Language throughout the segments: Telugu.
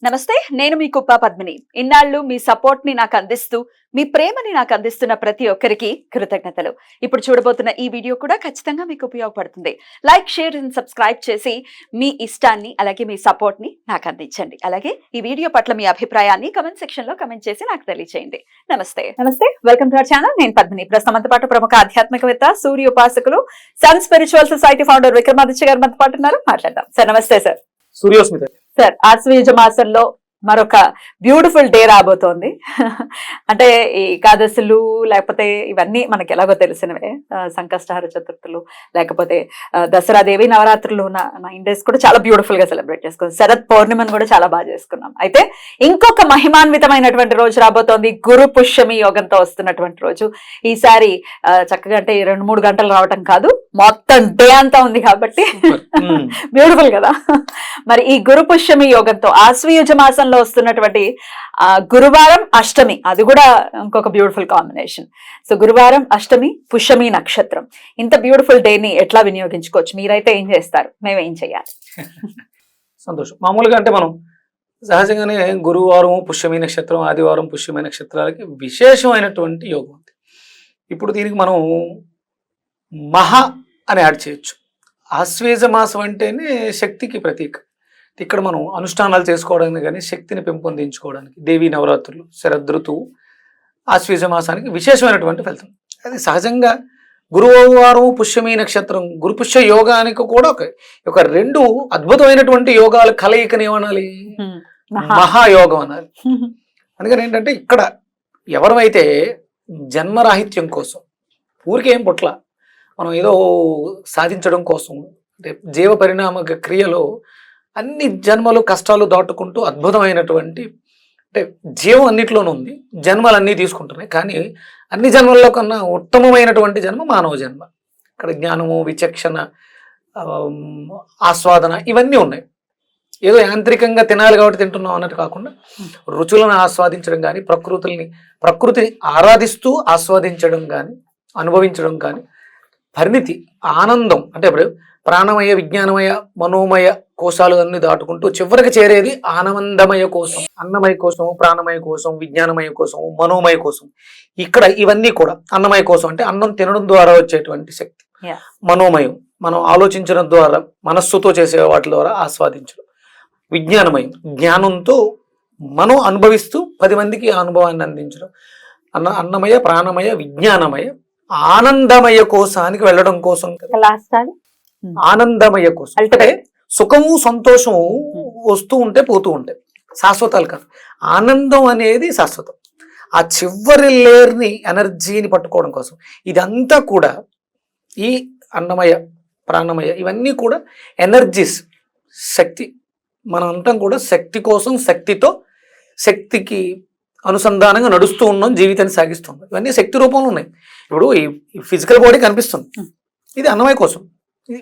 నమస్తే, నేను మీ కుప్ప పద్మిని. ఇన్నాళ్ళు మీ సపోర్ట్ ని నాకు అందిస్తూ, మీ ప్రేమని నాకు అందిస్తున్న ప్రతి ఒక్కరికి కృతజ్ఞతలు. ఇప్పుడు చూడబోతున్న ఈ వీడియో కూడా ఖచ్చితంగా మీకు ఉపయోగపడుతుంది. లైక్, షేర్ అండ్ సబ్స్క్రైబ్ చేసి మీ ఇష్టాన్ని అలాగే మీ సపోర్ట్ ని నాకు అందించండి. అలాగే ఈ వీడియో పట్ల మీ అభిప్రాయాన్ని కమెంట్ సెక్షన్ లో కమెంట్ చేసి నాకు తెలియజేయండి. నమస్తే, వెల్కమ్ టు అవర్ ఛానల్. నేను పద్మిని. ప్రస్తుతంతో పాటు ప్రముఖ ఆధ్యాత్మికవేత్త, సూర్య ఉపాసకులు, sun spiritual society founder Vikramaditya garu మనతో పాటు ఉన్నారు. మాట్లాడదాం సార్. నమస్తే సార్. సూర్యోస్మిత సార్, ఆశ్వయుజ మాసంలో మరొక బ్యూటిఫుల్ డే రాబోతోంది. అంటే ఈ ఏకాదశులు లేకపోతే ఇవన్నీ మనకి ఎలాగో తెలిసినవే. సంకష్టహార చతుర్థులు లేకపోతే దసరా, దేవి నవరాత్రులు 9 days కూడా చాలా బ్యూటిఫుల్ గా సెలబ్రేట్ చేసుకున్నాం. శరత్ పౌర్ణిమను కూడా చాలా బాగా చేసుకున్నాం. అయితే ఇంకొక మహిమాన్వితమైనటువంటి రోజు రాబోతోంది, గురు పుష్యమి యోగంతో వస్తున్నటువంటి రోజు. ఈసారి చక్కగా అంటే 2-3 గంటలు రావటం కాదు, మొత్తం డే అంతా ఉంది కాబట్టి బ్యూటిఫుల్ కదా. మరి ఈ గురు పుష్యమి యోగంతో ఆశ్వయుజ మాసంలో వస్తున్నటువంటి గురువారం అష్టమి, అది కూడా ఇంకొక బ్యూటిఫుల్ కాంబినేషన్. సో గురువారం అష్టమి, పుష్యమి నక్షత్రం, ఇంత బ్యూటిఫుల్ డే ని ఎట్లా వినియోగించుకోవచ్చు? మీరైతే ఏం చేస్తారు, మేమేం చేయాలి? సంతోషం. మామూలుగా అంటే మనం సహజంగానే గురువారం పుష్యమి నక్షత్రం, ఆదివారం పుష్యమి నక్షత్రాలకి విశేషమైనటువంటి యోగం ఉంది. ఇప్పుడు దీనికి మనం మహా అని యాడ్ చేయొచ్చు. ఆశ్వేజ మాసం అంటేనే శక్తికి ప్రతీక. ఇక్కడ మనం అనుష్ఠానాలు చేసుకోవడానికి కానీ శక్తిని పెంపొందించుకోవడానికి దేవీ నవరాత్రులు, శరదృతువు, ఆశ్వేజ మాసానికి విశేషమైనటువంటి ఫలితం. అది సహజంగా గురువారం పుష్యమి నక్షత్రం, గురుపుష్య యోగానికి కూడా ఒక 2 అద్భుతమైనటువంటి యోగాల కలయికని ఏమనాలి? మహాయోగం అనాలి. అందుకని ఏంటంటే ఇక్కడ ఎవరైతే జన్మరాహిత్యం కోసం, ఊరికే ఏం పుట్ల మనం ఏదో సాధించడం కోసం, అంటే జీవ పరిణామ క్రియలో అన్ని జన్మలు కష్టాలు దాటుకుంటూ అద్భుతమైనటువంటి, అంటే జీవం అన్నిట్లోనూ ఉంది, జన్మలన్నీ తీసుకుంటున్నాయి. కానీ అన్ని జన్మల్లో కన్నా ఉత్తమమైనటువంటి జన్మ మానవ జన్మ. ఇక్కడ జ్ఞానము, విచక్షణ, ఆస్వాదన ఇవన్నీ ఉన్నాయి. ఏదో యాంత్రికంగా తినాలి కాబట్టి తింటున్నాం అన్నట్టు కాకుండా రుచులను ఆస్వాదించడం కానీ, ప్రకృతిని ఆరాధిస్తూ ఆస్వాదించడం కానీ, అనుభవించడం కానీ, పరిణితి, ఆనందం. అంటే ఇప్పుడు ప్రాణమయ, విజ్ఞానమయ, మనోమయ కోశాలు అన్ని దాటుకుంటూ చివరికి చేరేది ఆనందమయ కోసం, అన్నమయ కోసం, ప్రాణమయ కోసం, విజ్ఞానమయ కోసం, మనోమయ కోసం. ఇక్కడ ఇవన్నీ కూడా అన్నమయ కోసం అంటే అన్నం తినడం ద్వారా వచ్చేటువంటి శక్తి. మనోమయం మనం ఆలోచించడం ద్వారా, మనస్సుతో చేసే వాటి ద్వారా ఆస్వాదించడం. విజ్ఞానమయం జ్ఞానంతో మనం అనుభవిస్తూ 10 మందికి ఆ అనుభవాన్ని అందించడం. అన్నమయ, ప్రాణమయ, విజ్ఞానమయ, ఆనందమయ కోశానికి వెళ్ళడం కోసం. ఆనందమయ కోసం అంటే సుఖము, సంతోషము వస్తూ ఉంటే పోతూ ఉంటాయి, శాశ్వతాలు కాదు. ఆనందం అనేది శాశ్వతం. ఆ చివరి లేయర్ని, ఎనర్జీని పట్టుకోవడం కోసం ఇదంతా కూడా ఈ అన్నమయ, ప్రాణమయ ఇవన్నీ కూడా ఎనర్జీస్, శక్తి. మనం అంతా కూడా శక్తి కోసం, శక్తితో, శక్తికి అనుసంధానంగా నడుస్తూ ఉన్నాం, జీవితాన్ని సాగిస్తున్నాం. ఇవన్నీ శక్తి రూపంలో ఉన్నాయి. ఇప్పుడు ఈ ఫిజికల్ బాడీ కనిపిస్తుంది, ఇది అన్నమయ కోసం.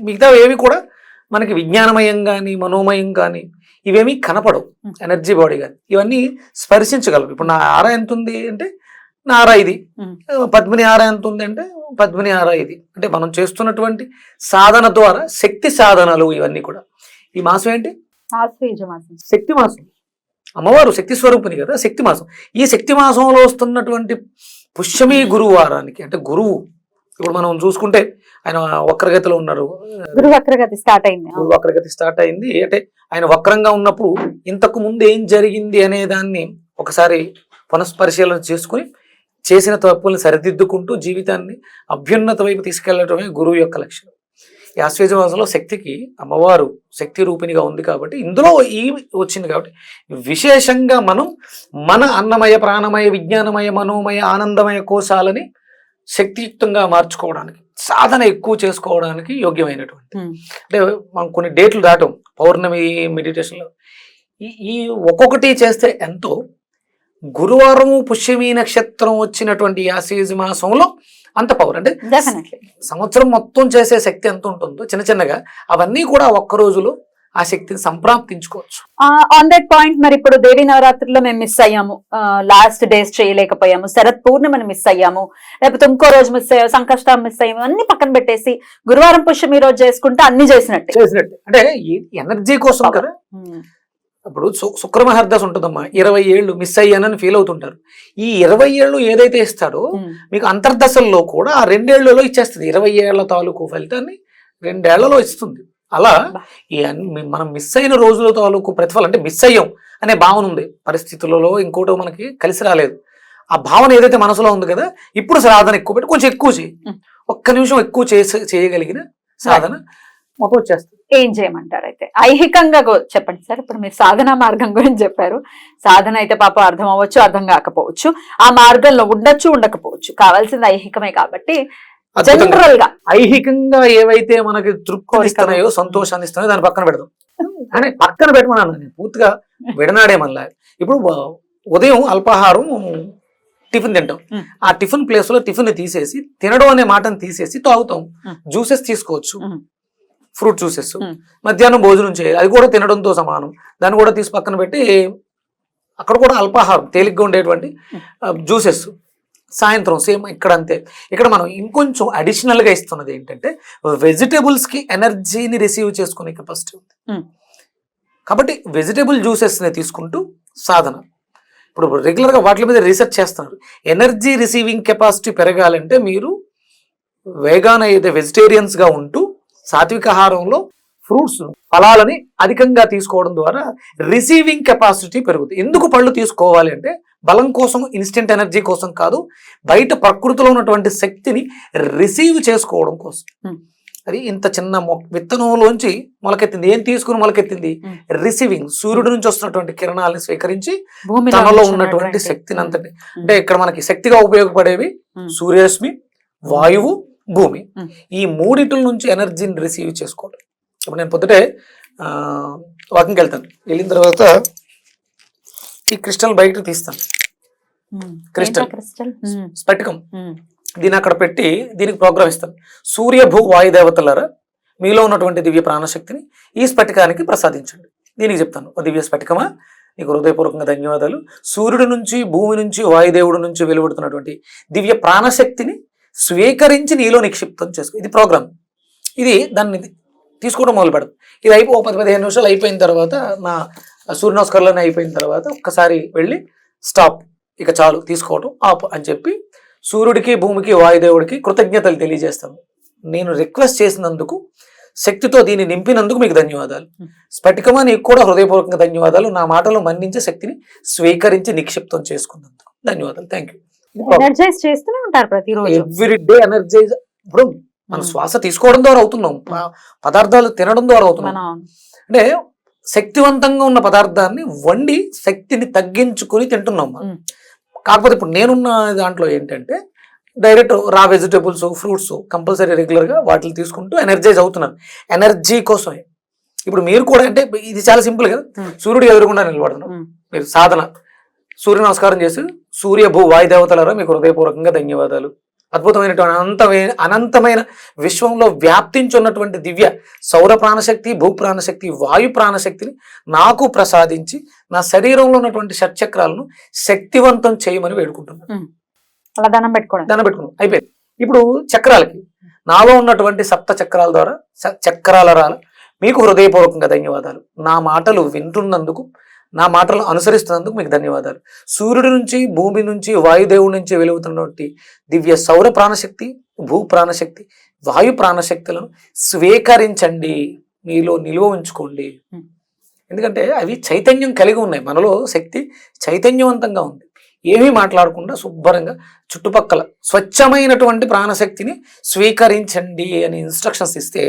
మిగతా ఏవి కూడా మనకి విజ్ఞానమయం కానీ, మనోమయం కానీ ఇవేమీ కనపడవు. ఎనర్జీ బాడీ కానీ ఇవన్నీ స్పర్శించగలవు. ఇప్పుడు నా ఆరా ఎంత ఉంది అంటే నా ఆరా ఇది, పద్మిని ఆరా ఎంత ఉంది అంటే పద్మిని ఆరా ఇది. అంటే మనం చేస్తున్నటువంటి సాధన ద్వారా శక్తి సాధనలు ఇవన్నీ కూడా. ఈ మాసం ఏంటి? శక్తి మాసం. అమ్మవారు శక్తి స్వరూపిణి కదా, శక్తి మాసం. ఈ శక్తి మాసంలో వస్తున్నటువంటి పుష్యమి గురువారానికి, అంటే గురువు ఇప్పుడు మనం చూసుకుంటే ఆయన వక్రగతిలో ఉన్నారు. వక్రగతి స్టార్ట్ అయింది. అంటే ఆయన వక్రంగా ఉన్నప్పుడు ఇంతకు ముందు ఏం జరిగింది అనే దాన్ని ఒకసారి పునఃపరిశీలన చేసుకుని చేసిన తప్పుల్ని సరిదిద్దుకుంటూ జీవితాన్ని అభ్యున్నత వైపు తీసుకెళ్లడమే గురువు యొక్క లక్ష్యం. ఈ ఆశ్వేజ మాసంలో శక్తికి, అమ్మవారు శక్తి రూపిణిగా ఉంది కాబట్టి ఇందులో ఈ వచ్చింది కాబట్టి విశేషంగా మనం మన అన్నమయ, ప్రాణమయ, విజ్ఞానమయ, మనోమయ, ఆనందమయ కోశాలని శక్తియుక్తంగా మార్చుకోవడానికి, సాధన ఎక్కువ చేసుకోవడానికి యోగ్యమైనటువంటి, అంటే మనం కొన్ని డేట్లు దాటం పౌర్ణమి మెడిటేషన్లో ఈ ఒక్కొక్కటి చేస్తే ఎంతో. గురువారం పుష్యమి నక్షత్రం వచ్చినటువంటి ఆశ్వేజ మాసంలో అంత పవర్. అంటే సంవత్సరం మొత్తం చేసే శక్తి ఎంత ఉంటుందో చిన్న చిన్నగా అవన్నీ కూడా ఒక్క రోజులో ఆ శక్తిని సంప్రాప్తించుకోవచ్చు. ఆన్ దట్ పాయింట్, మరి ఇప్పుడు దేవీ నవరాత్రిలో మేము మిస్ అయ్యాము, లాస్ట్ డేస్ చేయలేకపోయాము, శరత్ పూర్ణిమని మిస్ అయ్యాము, లేకపోతే ఇంకో రోజు మిస్ అయ్యాము, సంకష్టం మిస్ అయ్యాము, అన్ని పక్కన పెట్టేసి గురువారం పుష్యమి రోజు చేసుకుంటే అన్ని చేసినట్టు. అంటే ఎనర్జీ కోసం కదా. అప్పుడు శుక్రమహర్దశ ఉంటుందమ్మా, 20 ఏళ్ళు మిస్ అయ్యానని ఫీల్ అవుతుంటారు. ఈ 20 ఏళ్ళు ఏదైతే ఇస్తాడో మీకు అంతర్దశల్లో కూడా ఆ 2 ఏళ్లలో ఇచ్చేస్తుంది. 20 ఏళ్ల తాలూకు ఫలితాన్ని 2 ఏళ్లలో ఇస్తుంది. అలా మనం మిస్ అయిన రోజుల తాలూకు ప్రతిఫలం, అంటే మిస్ అయ్యాం అనే భావన ఉంది, పరిస్థితులలో ఇంకోటో మనకి కలిసి రాలేదు, ఆ భావన ఏదైతే మనసులో ఉంది కదా, ఇప్పుడు సాధన ఎక్కువ పెట్టి కొంచెం ఎక్కువ చేయి, ఒక్క నిమిషం ఎక్కువ చేయగలిగిన సాధన మొత్తం వచ్చేస్తుంది. ఏం చేయమంటారు అయితే ఐహికంగా చెప్పండి సార్. ఇప్పుడు మీరు సాధనా మార్గం గురించి చెప్పారు. సాధన అయితే పాపం అర్థం అవ్వచ్చు, అర్థం కాకపోవచ్చు, ఆ మార్గంలో ఉండొచ్చు, ఉండకపోవచ్చు, కావాల్సింది ఐహికమే కాబట్టి జనరల్ గా ఐహికంగా ఏవైతే మనకి తృప్తి ఇస్తున్నాయో, సంతోషాన్ని ఇస్తున్నాయో దాన్ని పక్కన పెడదాం. అని పక్కన పెట్టమన్నాను నేను, పూర్తిగా విడనాడే మళ్ళా. ఇప్పుడు ఉదయం అల్పాహారం టిఫిన్ తింటాం, ఆ టిఫిన్ ప్లేస్ లో టిఫిన్ తీసేసి, తినడం అనే మాటను తీసేసి తాగుతాం. జ్యూసెస్ తీసుకోవచ్చు, ఫ్రూట్ జ్యూసెస్. మధ్యాహ్నం భోజనం చేయాలి, అది కూడా తినడంతో సమానం, దాన్ని కూడా తీసి పక్కన పెట్టి అక్కడ కూడా అల్పాహారం తేలిగ్గా ఉండేటువంటి జ్యూసెస్. సాయంత్రం సేమ్ ఇక్కడ అంతే. ఇక్కడ మనం ఇంకొంచెం అడిషనల్ గా ఇస్తున్నది ఏంటంటే వెజిటేబుల్స్ కి ఎనర్జీని రిసీవ్ చేసుకునే కెపాసిటీ ఉంది. కాబట్టి వెజిటేబుల్ జ్యూసెస్ ని తీసుకుంటూ సాధన. ఇప్పుడు రెగ్యులర్ గా వాటి మీద రీసెర్చ్ చేస్తున్నారు. ఎనర్జీ రిసీవింగ్ కెపాసిటీ పెరగాలంటే మీరు వేగాన్ అయితే వెజిటేరియన్స్ గా ఉంటూ సాత్విక ఆహారంలో ఫ్రూట్స్, ఫలాలని అధికంగా తీసుకోవడం ద్వారా రిసీవింగ్ కెపాసిటీ పెరుగుతుంది. ఎందుకు పళ్ళు తీసుకోవాలి అంటే బలం కోసం, ఇన్స్టెంట్ ఎనర్జీ కోసం కాదు, బయట ప్రకృతిలో ఉన్నటువంటి శక్తిని రిసీవ్ చేసుకోవడం కోసం. అది ఇంత చిన్న విత్తనంలోంచి మొలకెత్తింది. ఏం తీసుకుని మొలకెత్తింది? రిసీవింగ్, సూర్యుడి నుంచి వస్తున్నటువంటి కిరణాలను స్వీకరించి తనలో ఉన్నటువంటి శక్తిని అంతటి. అంటే ఇక్కడ మనకి శక్తిగా ఉపయోగపడేవి సూర్యరశ్మి, వాయువు, భూమి. ఈ మూడిటి నుంచి ఎనర్జీని రిసీవ్ చేసుకోవడం. ఇప్పుడు నేను పొద్దుటే వాకింగ్కి వెళ్తాను, వెళ్ళిన తర్వాత ఈ క్రిస్టల్ బయట తీస్తాను. క్రిస్టల్ స్ఫటికం, దీని అక్కడ పెట్టి దీనికి ప్రోగ్రామ్ ఇస్తాను. సూర్య భూ వాయుదేవతలారా, మీలో ఉన్నటువంటి దివ్య ప్రాణశక్తిని ఈ స్ఫటికానికి ప్రసాదించండి. దీనికి చెప్తాను, దివ్య స్ఫటికమా, నీకు హృదయపూర్వకంగా ధన్యవాదాలు. సూర్యుడి నుంచి, భూమి నుంచి, వాయుదేవుడి నుంచి వెలువడుతున్నటువంటి దివ్య ప్రాణశక్తిని స్వీకరించి నీలో నిక్షిప్తం చేసుకో. ఇది ప్రోగ్రామ్. ఇది దాన్ని తీసుకోవడం మొదలు పెడదు. ఇది 10-15 నిమిషాలు అయిపోయిన తర్వాత, నా సూర్య నమస్కారాలన్నీ అయిపోయిన తర్వాత ఒక్కసారి వెళ్ళి స్టాప్, ఇక చాలు తీసుకోవడం ఆప్ అని చెప్పి సూర్యుడికి, భూమికి, వాయుదేవుడికి కృతజ్ఞతలు తెలియజేస్తాను. నేను రిక్వెస్ట్ చేసినందుకు, శక్తితో దీన్ని నింపినందుకు మీకు ధన్యవాదాలు. స్ఫటికమా, నీకు కూడా హృదయపూర్వకంగా ధన్యవాదాలు. నా మాటలు మన్నించే శక్తిని స్వీకరించి నిక్షిప్తం చేసుకున్నందుకు ధన్యవాదాలు. Thank you. ఎనర్జైజ్ చేస్తూనే ఉంటారు ప్రతిరోజు, ఎవ్రీ డే ఎనర్జైజ్. ఇప్పుడు మనం శ్వాస తీసుకోవడం ద్వారా అవుతున్నాం, పదార్థాలు తినడం ద్వారా అవుతున్నాం. అంటే శక్తివంతంగా ఉన్న పదార్థాన్ని వండి శక్తిని తగ్గించుకుని తింటున్నాం. కాకపోతే ఇప్పుడు నేనున్న దాంట్లో ఏంటంటే direct raw vegetables, fruits compulsory regular గా వాటిని తీసుకుంటూ ఎనర్జైజ్ అవుతున్నాను, ఎనర్జీ కోసమే. ఇప్పుడు మీరు కూడా, అంటే ఇది చాలా సింపుల్ కదా, సూర్యుడు ఎదురుకుండా నిలబడుతున్నాం, మీరు సాధన సూర్య నమస్కారం చేసి, సూర్య భూ వాయుదేవతలారా మీకు హృదయపూర్వకంగా ధన్యవాదాలు. అద్భుతమైనటువంటి అనంతమైన విశ్వంలో వ్యాప్తించున్నటువంటి దివ్య సౌర ప్రాణశక్తి, భూ ప్రాణశక్తి, వాయు ప్రాణశక్తిని నాకు ప్రసాదించి నా శరీరంలో ఉన్నటువంటి షట్చక్రాలను శక్తివంతం చేయమని వేడుకుంటున్నాను. అలా దండం పెట్టుకున్నాం, అయిపోయింది. ఇప్పుడు చక్రాలకి, నాలో ఉన్నటువంటి సప్త చక్రాల ద్వారా, చక్రాల రాల మీకు హృదయపూర్వకంగా ధన్యవాదాలు. నా మాటలు వింటున్నందుకు, నా మాటలను అనుసరిస్తున్నందుకు మీకు ధన్యవాదాలు. సూర్యుడి నుంచి, భూమి నుంచి, వాయుదేవుడి నుంచి వెలుగుతున్నటువంటి దివ్య సౌర ప్రాణశక్తి, భూ ప్రాణశక్తి, వాయు ప్రాణశక్తులను స్వీకరించండి, మీలో నిల్వ ఉంచుకోండి. ఎందుకంటే అవి చైతన్యం కలిగి ఉన్నాయి, మనలో శక్తి చైతన్యవంతంగా ఉంది. ఏమీ మాట్లాడకుండా శుభ్రంగా చుట్టుపక్కల స్వచ్ఛమైనటువంటి ప్రాణశక్తిని స్వీకరించండి అని ఇన్స్ట్రక్షన్స్ ఇస్తే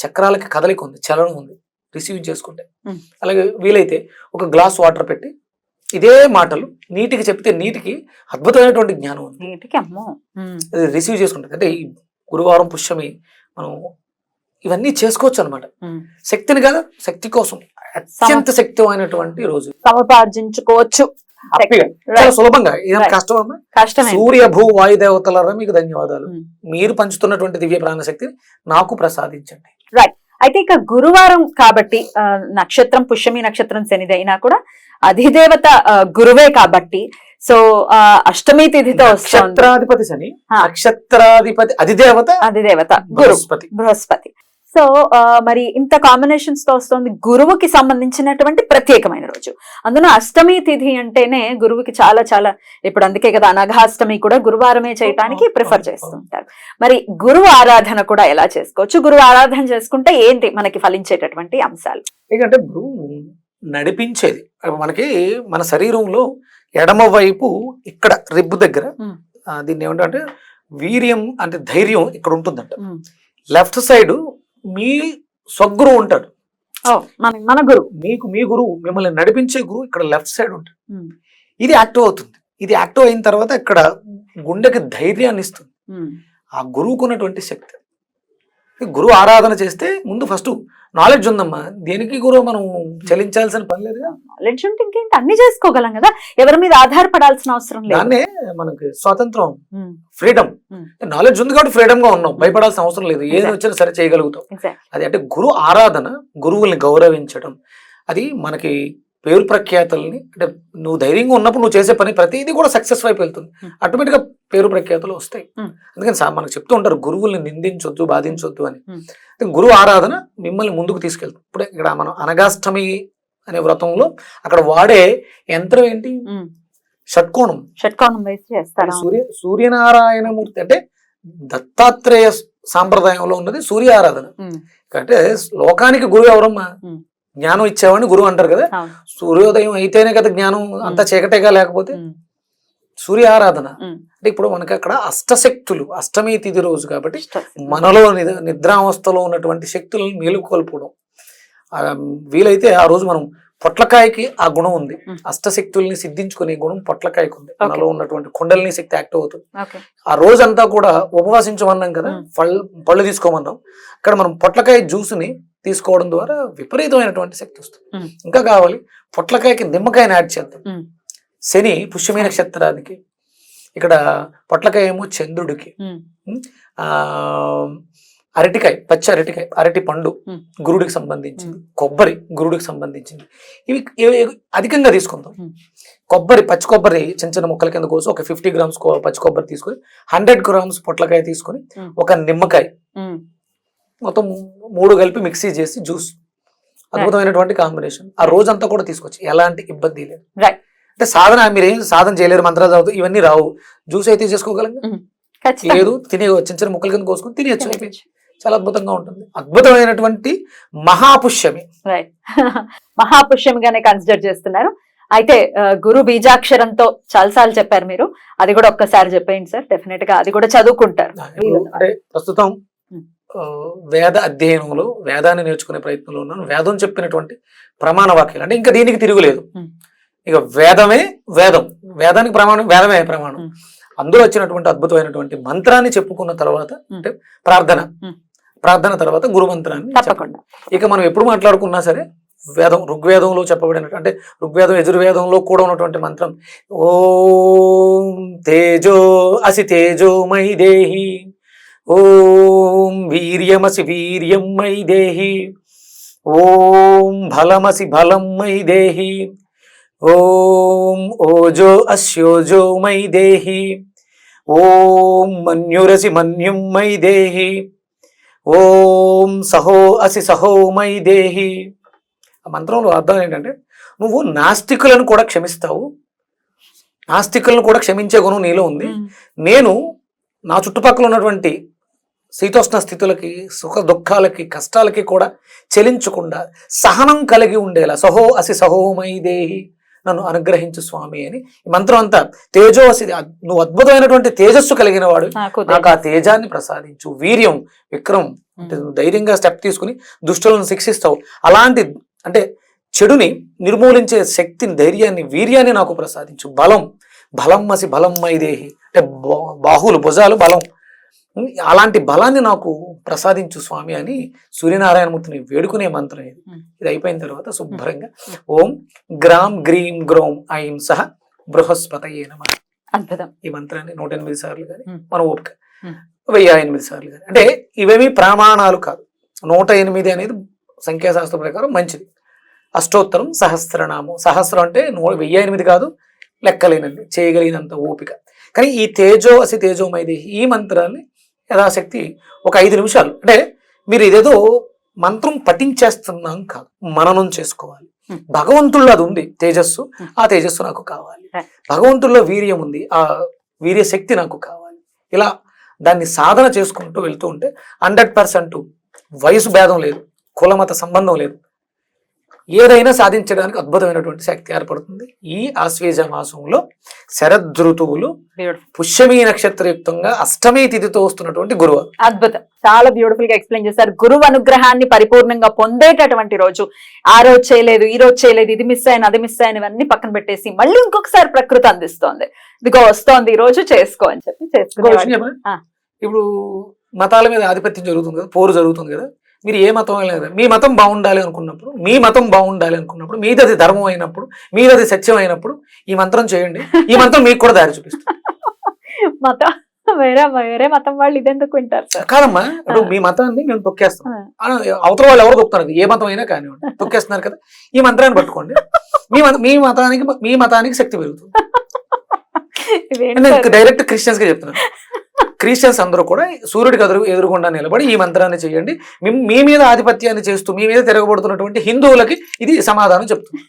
చక్రాలకి కదలిక ఉంది, చలనం ఉంది, రిసీవ్ చేసుకుంటే. అలాగే వీలైతే ఒక గ్లాస్ వాటర్ పెట్టి ఇదే మాటలు నీటికి చెప్తే నీటికి అద్భుతమైనటువంటి జ్ఞానం ఉంది, అది రిసీవ్ చేసుకుంటుంది. అంటే ఈ గురువారం పుష్యమి మనం ఇవన్నీ చేసుకోవచ్చు అనమాట. శక్తిని కదా, శక్తి కోసం అత్యంత శక్తిమైనటువంటి రోజు, సముపార్జించుకోవచ్చు చాలా సులభంగా. ఇదంతా కష్టం. సూర్య భూ వాయుదేవతలారా మీకు ధన్యవాదాలు, మీరు పంచుతున్నటువంటి దివ్య ప్రాణశక్తిని నాకు ప్రసాదించండి. రైట్. అయితే ఇక గురువారం కాబట్టి, నక్షత్రం పుష్యమి నక్షత్రం శనిది అయినా కూడా అధిదేవత గురువే కాబట్టి, సో అష్టమి తిథితో నక్షత్రాధిపతి శని, నక్షత్రాధిపతి అధిదేవత బృహస్పతి. సో మరి ఇంత కాంబినేషన్స్ తో వస్తుంది, గురువుకి సంబంధించినటువంటి ప్రత్యేకమైన రోజు. అందులో అష్టమి తిథి అంటేనే గురువుకి చాలా చాలా, ఇప్పుడు అందుకే కదా అనఘాష్టమి కూడా గురువారమే చేయటానికి ప్రిఫర్ చేస్తుంటారు. మరి గురువు ఆరాధన కూడా ఎలా చేసుకోవచ్చు, గురువు ఆరాధన చేసుకుంటే ఏంటి మనకి ఫలించేటటువంటి అంశాలు? ఎందుకంటే గురువు నడిపించేది మనకి మన శరీరంలో ఎడమ వైపు ఇక్కడ రిబ్బు దగ్గర దీన్ని ఏమంటే వీర్యం అంటే ధైర్యం ఇక్కడ ఉంటుందంట. లెఫ్ట్ సైడ్ మీ స్వగురువు ఉంటాడు, మన గురువు, మీ గురువు మిమ్మల్ని నడిపించే గురువు ఇక్కడ లెఫ్ట్ సైడ్ ఉంటాడు. ఇది యాక్టివ్ అవుతుంది. ఇది యాక్టివ్ అయిన తర్వాత ఇక్కడ గుండెకి ధైర్యాన్ని ఇస్తుంది. ఆ గురువుకు ఉన్నటువంటి శక్తి. గురువు ఆరాధన చేస్తే ముందు ఫస్ట్ నాలెడ్జ్ ఉందమ్మా, దేనికి గురువు మనం చెల్లించాల్సిన పని లేదు. నాలెడ్జ్ ఉంటే ఇంకేంటి అన్ని చేసుకోగలం కదా, ఎవరి మీద ఆధారపడాల్సిన అవసరం లేదు. దాన్నే మనకి స్వాతంత్రం, ఫ్రీడమ్. నాలెడ్జ్ ఉంది కాబట్టి ఫ్రీడమ్ గా ఉన్నాం, భయపడాల్సిన అవసరం లేదు, ఏది వచ్చినా సరే చేయగలుగుతాం. అది అంటే గురు ఆరాధన, గురువుల్ని గౌరవించడం, అది మనకి పేరు ప్రఖ్యాతల్ని, అంటే నువ్వు ధైర్యంగా ఉన్నప్పుడు నువ్వు చేసే పని ప్రతిదీ కూడా సక్సెస్ వైపు వెళ్తుంది, ఆటోమేటిక్ గా పేరు ప్రఖ్యాతలు వస్తాయి. అందుకని మనకు చెప్తూ ఉంటారు గురువుల్ని నిందించొద్దు, బాధించొద్దు అని. గురువు ఆరాధన మిమ్మల్ని ముందుకు తీసుకెళ్తుంది. ఇప్పుడు ఇక్కడ మనం అనఘాష్టమి అనే వ్రతంలో అక్కడ వాడే యంత్రం ఏంటి, షట్కోణం. వేసి చేస్తారు. సూర్యనారాయణమూర్తి అంటే దత్తాత్రేయ సాంప్రదాయంలో ఉన్నది సూర్య ఆరాధన. అంటే లోకానికి గురువు ఎవరమ్మా, జ్ఞానం ఇచ్చేవాడిని గురువు అంటారు కదా. సూర్యోదయం అయితేనే కదా జ్ఞానం, అంతా చీకటేగా, లేకపోతే సూర్య ఆరాధన. అంటే ఇప్పుడు మనకి అక్కడ అష్టశక్తులు, అష్టమి తిథి రోజు కాబట్టి మనలో నిద్రావస్థలో ఉన్నటువంటి శక్తులను మేలుకొల్పడం. వీలైతే ఆ రోజు మనం పొట్లకాయకి ఆ గుణం ఉంది, అష్టశక్తుల్ని సిద్ధించుకునే గుణం పొట్లకాయకు ఉంది. మనలో ఉన్నటువంటి కుండలిని శక్తి యాక్టివ్ అవుతుంది. ఆ రోజంతా కూడా ఉపవాసించమన్నాం కదా, పళ్ళు తీసుకోమన్నాం. అక్కడ మనం పొట్లకాయ జ్యూస్ని తీసుకోవడం ద్వారా విపరీతమైనటువంటి శక్తి వస్తుంది. ఇంకా కావాలి, పొట్లకాయకి నిమ్మకాయని యాడ్ చేద్దాం. శని పుష్యమైన నక్షత్రానికి, ఇక్కడ పొట్లకాయ ఏమో చంద్రుడికి, అరటికాయ, పచ్చి అరటికాయ, అరటి పండు గురుడికి సంబంధించింది, కొబ్బరి గురుడికి సంబంధించింది. ఇవి అధికంగా తీసుకుందాం. కొబ్బరి, పచ్చి కొబ్బరి చిన్న చిన్న ముక్కల కింద కోసం ఒక 50 grams పచ్చి కొబ్బరి తీసుకొని, 100 grams పొట్లకాయ తీసుకొని, ఒక నిమ్మకాయ, మొత్తం 3 కలిపి మిక్సీ చేసి జ్యూస్, అద్భుతమైనటువంటి కాంబినేషన్. ఆ రోజంతా కూడా తీసుకొచ్చి ఎలాంటి ఇబ్బంది లేదు. అంటే సాధన మీరేం సాధన చేయలేరు, మంత్రాలు చదువుతూ ఇవన్నీ రావు, జ్యూస్ అయితే చేసుకోగలం లేదు, తినే చిన్న చిన్న ముక్కల కింద కోసుకొని తినేయచ్చు. చాలా అద్భుతంగా ఉంటుంది. అద్భుతమైనటువంటి మహాపుష్యమి, మహాపుష్యమిగానే కన్సిడర్ చేస్తున్నారు. అయితే గురు బీజాక్షరంతో చాలాసార్లు చెప్పారు మీరు, అది కూడా ఒక్కసారి చెప్పేయండి సార్. డెఫినెట్ గా అది కూడా చదువుకుంటారు. అంటే ప్రస్తుతం వేద అధ్యయనంలో, వేదాన్ని నేర్చుకునే ప్రయత్నంలో ఉన్నాను. వేదం చెప్పినటువంటి ప్రమాణ వాక్యాలు అంటే ఇంకా దీనికి తిరుగులేదు. ఇక వేదమే వేదం, వేదానికి ప్రమాణం, వేదమే ప్రమాణం. అందులో వచ్చినటువంటి అద్భుతమైనటువంటి మంత్రాన్ని చెప్పుకున్న తర్వాత అంటే ప్రార్థన తర్వాత గురు మంత్రాన్ని చెప్పండి. ఇక మనం ఎప్పుడు మాట్లాడుకున్నా సరే వేదం, ఋగ్వేదంలో చెప్పబడినట్టు, అంటే ఋగ్వేదం యజుర్వేదంలో కూడా ఉన్నటువంటి మంత్రం, ఓం తేజో అసి తేజోమయి దేహి, ఓం వీర్యమసి వీర్యం మయి దేహి, ఓం బలమసి బలం మయి దేహి, ఓం ఓజో అస్యోజో మయి దేహి, ఓం మన్యురసి మన్యుం మయి దేహి, ఓం సహో అసి సహో మయి దేహి. ఆ మంత్రంలో అర్థం ఏంటంటే, నువ్వు నాస్తికులను కూడా క్షమిస్తావు, నాస్తికులను కూడా క్షమించే గుణం నీలో ఉంది. నేను నా చుట్టుపక్కల ఉన్నటువంటి శీతోష్ణ స్థితులకి, సుఖ దుఃఖాలకి, కష్టాలకి కూడా చెలించకుండా సహనం కలిగి ఉండేలా సహో అసి సహోమయి దేహి, నన్ను అనుగ్రహించు స్వామి అని. ఈ మంత్రం అంతా తేజో అసి, నువ్వు అద్భుతమైనటువంటి తేజస్సు కలిగిన వాడు, నాకు ఆ తేజాన్ని ప్రసాదించు. వీర్యం, విక్రమం, అంటే నువ్వు ధైర్యంగా స్టెప్ తీసుకుని దుష్టులను శిక్షిస్తావు. అలాంటి అంటే చెడుని నిర్మూలించే శక్తిని, ధైర్యాన్ని, వీర్యాన్ని నాకు ప్రసాదించు. బలం, బలం అసి బలం మై దేహి, అంటే బాహువులు, భుజాలు, బలం, అలాంటి బలాన్ని నాకు ప్రసాదించు స్వామి అని సూర్యనారాయణమూర్తిని వేడుకునే మంత్రం ఇది. ఇది అయిపోయిన తర్వాత శుభ్రంగా ఓం గ్రామ్ గ్రీం గ్రోం ఐం సహ బృహస్పతయే నమః, అద్భుతం. ఈ మంత్రాన్ని 108 సార్లు కానీ, మన ఓపిక 1008 సార్లు కానీ. అంటే ఇవేమీ ప్రమాణాలు కాదు. 108 అనేది సంఖ్యాశాస్త్రం ప్రకారం మంచిది. అష్టోత్తరం సహస్రనామం, సహస్రం అంటే 1008 కాదు, లెక్కలేనండి, చేయగలిగినంత ఓపిక. కానీ ఈ తేజో అసి తేజోమయ దేహి, ఈ మంత్రాన్ని యథాశక్తి ఒక 5 నిమిషాలు, అంటే మీరు ఇదేదో మంత్రం పఠించేస్తున్నాం కాదు, మననం చేసుకోవాలి. భగవంతుల్లో అది ఉంది తేజస్సు, ఆ తేజస్సు నాకు కావాలి. భగవంతుల్లో వీర్యం ఉంది, ఆ వీర్య శక్తి నాకు కావాలి. ఇలా దాన్ని సాధన చేసుకుంటూ వెళ్తూ ఉంటే 100% వయసు భేదం లేదు, కులమత సంబంధం లేదు, ఏదైనా సాధించడానికి అద్భుతమైనటువంటి శక్తి ఏర్పడుతుంది. ఈ ఆశ్వేజ మాసంలో శరదృతువులు పుష్యమీ నక్షత్రయుక్తంగా అష్టమి తిథితో వస్తున్నటువంటి గురువు. అద్భుతం, చాలా బ్యూటిఫుల్ గా ఎక్స్ప్లెయిన్ చేశారు. గురువు అనుగ్రహాన్ని పరిపూర్ణంగా పొందేటటువంటి రోజు. ఆ రోజు చేయలేదు, ఈ రోజు చేయలేదు, ఇది మిస్ అయిన అది మిస్ అయిన ఇవన్నీ పక్కన పెట్టేసి మళ్ళీ ఇంకొకసారి ప్రకృతి అందిస్తోంది, ఇదిగో వస్తోంది ఈ రోజు చేసుకో అని చెప్పి చేసుకునే. ఇప్పుడు మతాల మీద ఆధిపత్యం జరుగుతుంది కదా, పోరు జరుగుతుంది కదా. మీరు ఏ మతం అయినా కదా, మీ మతం బాగుండాలి అనుకున్నప్పుడు, మీ మతం బాగుండాలి అనుకున్నప్పుడు, మీది అది ధర్మం అయినప్పుడు, మీది అది సత్యం అయినప్పుడు ఈ మంత్రం చేయండి. ఈ మంత్రం మీకు కూడా దారి చూపిస్తుంది. మతం వేరే మతం వాళ్ళు ఇదెందుకు వింటారు సార్? కాదమ్మా, ఇప్పుడు మీ మతాన్ని మేము తొక్కేస్తాం, అవతల వాళ్ళు ఎవరు తొక్కుతున్నారు, ఏ మతం అయినా కానివ్వండి, తొక్కేస్తున్నారు కదా, ఈ మంత్రాన్ని పట్టుకోండి. మీ మతానికి శక్తి పెరుగుతుంది. నేను డైరెక్ట్ క్రిస్టియన్స్ గా చెప్తున్నాను. క్రిస్టియన్స్ అందరూ కూడా సూర్యుడికి ఎదురుగుండా నిలబడి ఈ మంత్రాన్ని చేయండి. మీ మీద ఆధిపత్యాన్ని చేస్తూ మీ మీద తిరగబడుతున్నటువంటి హిందువులకి ఇది సమాధానం చెప్తుంది.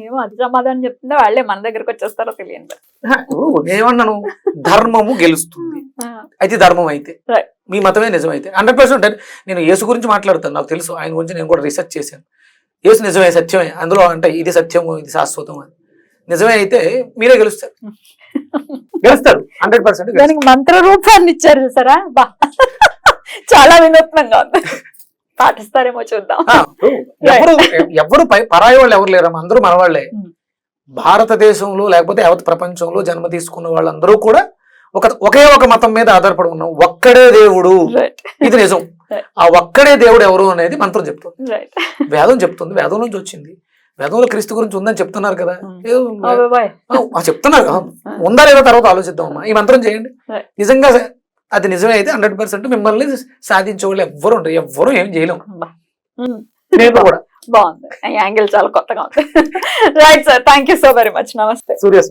ఏమో అది సమాధానం చెప్తుందో వాళ్ళే మన దగ్గరకు వచ్చేస్తారో తెలియదు. ఇప్పుడు ఏమన్నాను, ధర్మము గెలుస్తుంది. అయితే ధర్మం అయితే మీ మతమే నిజమైతే 100%. నేను యేసు గురించి మాట్లాడతాను, నాకు తెలుసు, ఆయన గురించి నేను కూడా రీసెర్చ్ చేశాను. యేసు నిజమే, సత్యమే, అందులో అంటే ఇది సత్యము, ఇది శాశ్వతం అని నిజమే అయితే మీరే గెలుస్తారు. గెలుస్తారు 100%. దానికి మంత్ర రూపాన్ని ఇచ్చారు చూసారా, చాలా వినూత్నంగా ఉంది, పాటిస్తారేమో చూద్దాం. ఎవరు పరాయి వాళ్ళు ఎవరు లేరమ్మా, అందరూ మనవాళ్లే. భారతదేశంలో లేకపోతే యావత్ ప్రపంచంలో జన్మ తీసుకున్న వాళ్ళందరూ కూడా ఒకే ఒక మతం మీద ఆధారపడి ఉన్నాం. ఒక్కడే దేవుడు, ఇది నిజం. ఆ ఒక్కడే దేవుడు ఎవరు అనేది మంత్రం చెప్తుంది, వేదం చెప్తుంది, వేదం నుంచి వచ్చింది. వేదంలో క్రీస్తు గురించి ఉందని చెప్తున్నారు కదా, చెప్తున్నారు. ఉందా లేదా తర్వాత ఆలోచిద్దాం అమ్మా. ఈ మంత్రం చేయండి, నిజంగా అది నిజమే అయితే 100% మిమ్మల్ని సాధించే వాళ్ళు ఎవ్వరు ఉంటారు, ఎవ్వరు ఏం చేయలేము. నేను కూడా బాగుంది, యాంగిల్ చాలా కొత్తగా ఉంది. Right sir, thank you so very much. నమస్తే. సూర్య.